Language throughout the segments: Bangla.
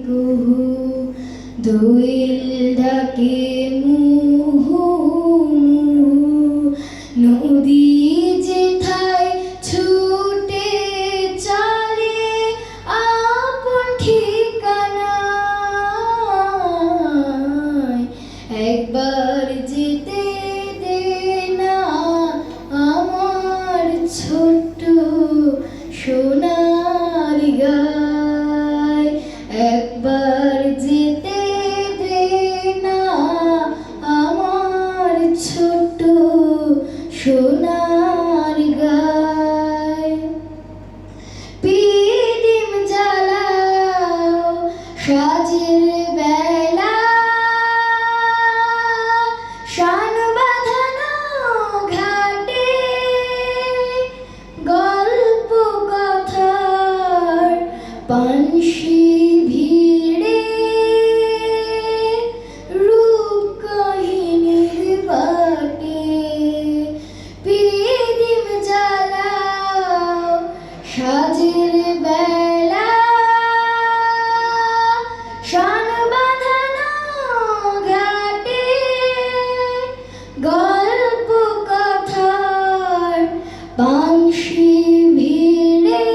কুহু দোয়েল ডাকে মুহু নদী যেথায় ছুটে চলে আপন ঠিকানায় একবার যেতে দে না আমার ছোট্ট সোনার গায় একবার যেতে দে না আমার ছোট্ট সোনার গায় পিদিম জ্বালাও সাজের বেলা শান বাঁধানো ঘাটে গল্প কথার পানসি ভিড়ে রূপ কাহিনীর বাটে পিদিম জ্বালাও সাজের বেলা শান বাঁধানো ঘাটে গল্প কথার পানসি ভিড়ে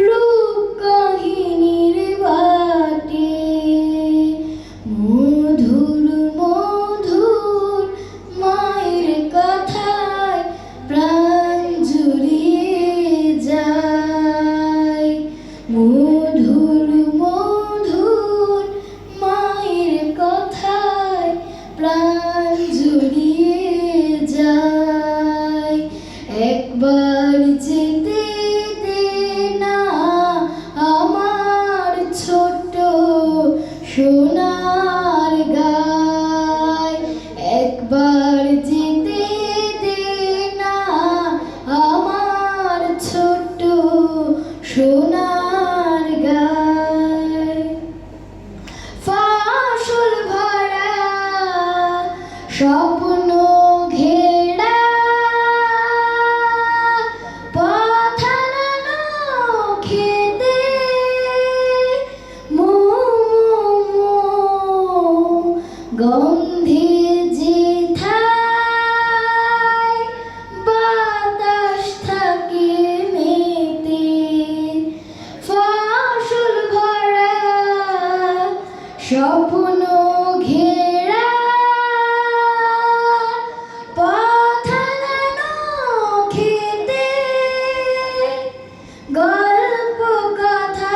রূপ কাহিনীর বাটে মধুর মধুর মায়ের কথায় প্রাণ জুড়িয়ে যায় মধুর মধুর মায়ের কথায় প্রাণ জুড়িয়ে যায় একবার যেতে দে না আমার ছোট্ট সোনার গায় একবার যেতে দে না আমার ছোট্ট সোনার গায় ফসল ভরা স্বপ্ন ঘেরা পথ হারানো খেতে গন্ধে যেথায় বাতাস থাকে মেতে ফসল ভরা স্বপ্ন